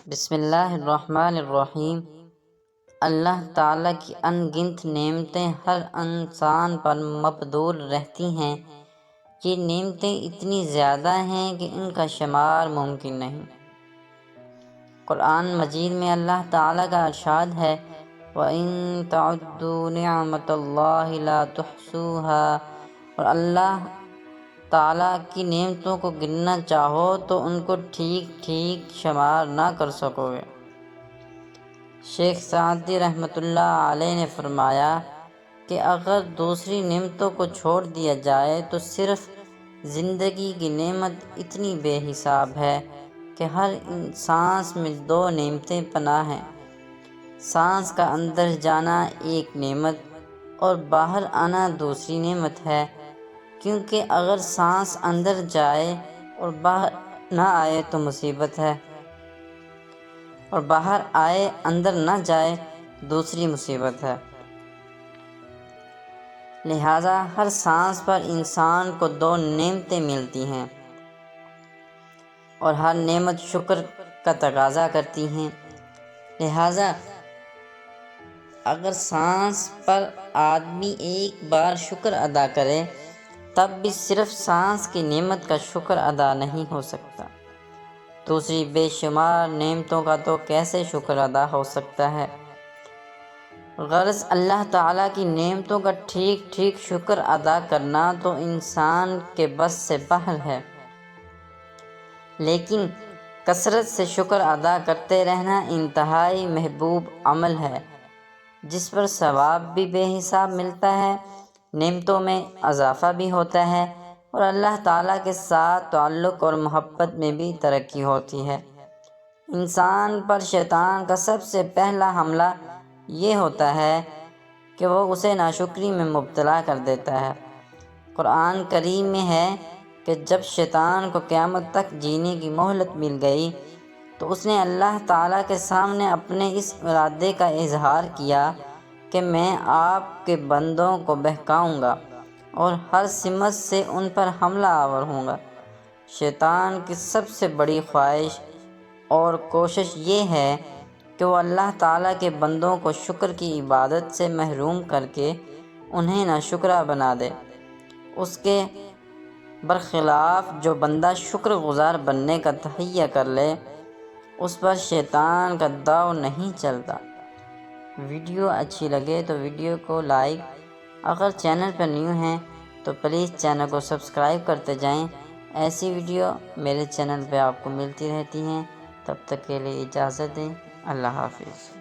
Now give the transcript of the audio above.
بسم اللہ الرحمن الرحیم۔ اللہ تعالیٰ کی ان گنت نعمتیں ہر انسان پر مبذول رہتی ہیں۔ یہ نعمتیں اتنی زیادہ ہیں کہ ان کا شمار ممکن نہیں۔ قرآن مجید میں اللہ تعالیٰ کا ارشاد ہے وَإِن تَعُدُّوا نِعْمَتَ اللَّهِ لَا تُحْصُوهَا، اور اللہ تعالیٰ کی نعمتوں کو گننا چاہو تو ان کو ٹھیک ٹھیک شمار نہ کر سکو گے۔ شیخ سعدی رحمۃ اللہ علیہ نے فرمایا کہ اگر دوسری نعمتوں کو چھوڑ دیا جائے تو صرف زندگی کی نعمت اتنی بے حساب ہے کہ ہر سانس میں دو نعمتیں پناہ ہیں۔ سانس کا اندر جانا ایک نعمت اور باہر آنا دوسری نعمت ہے، کیونکہ اگر سانس اندر جائے اور باہر نہ آئے تو مصیبت ہے، اور باہر آئے اندر نہ جائے دوسری مصیبت ہے۔ لہٰذا ہر سانس پر انسان کو دو نعمتیں ملتی ہیں اور ہر نعمت شکر کا تقاضا کرتی ہیں۔ لہٰذا اگر سانس پر آدمی ایک بار شکر ادا کرے تب بھی صرف سانس کی نعمت کا شکر ادا نہیں ہو سکتا، دوسری بے شمار نعمتوں کا تو کیسے شکر ادا ہو سکتا ہے۔ غرض اللہ تعالیٰ کی نعمتوں کا ٹھیک ٹھیک شکر ادا کرنا تو انسان کے بس سے باہر ہے، لیکن کثرت سے شکر ادا کرتے رہنا انتہائی محبوب عمل ہے، جس پر ثواب بھی بے حساب ملتا ہے، نعمتوں میں اضافہ بھی ہوتا ہے، اور اللہ تعالیٰ کے ساتھ تعلق اور محبت میں بھی ترقی ہوتی ہے۔ انسان پر شیطان کا سب سے پہلا حملہ یہ ہوتا ہے کہ وہ اسے ناشکری میں مبتلا کر دیتا ہے۔ قرآن کریم میں ہے کہ جب شیطان کو قیامت تک جینے کی مہلت مل گئی تو اس نے اللہ تعالیٰ کے سامنے اپنے اس ارادے کا اظہار کیا کہ میں آپ کے بندوں کو بہکاؤں گا اور ہر سمت سے ان پر حملہ آور ہوں گا۔ شیطان کی سب سے بڑی خواہش اور کوشش یہ ہے کہ وہ اللہ تعالیٰ کے بندوں کو شکر کی عبادت سے محروم کر کے انہیں ناشکرا بنا دے۔ اس کے برخلاف جو بندہ شکر گزار بننے کا تہیہ کر لے اس پر شیطان کا داؤ نہیں چلتا۔ ویڈیو اچھی لگے تو ویڈیو کو لائک، اگر چینل پر نیو ہیں تو پلیز چینل کو سبسکرائب کرتے جائیں۔ ایسی ویڈیو میرے چینل پہ آپ کو ملتی رہتی ہیں۔ تب تک کے لیے اجازت دیں۔ اللہ حافظ۔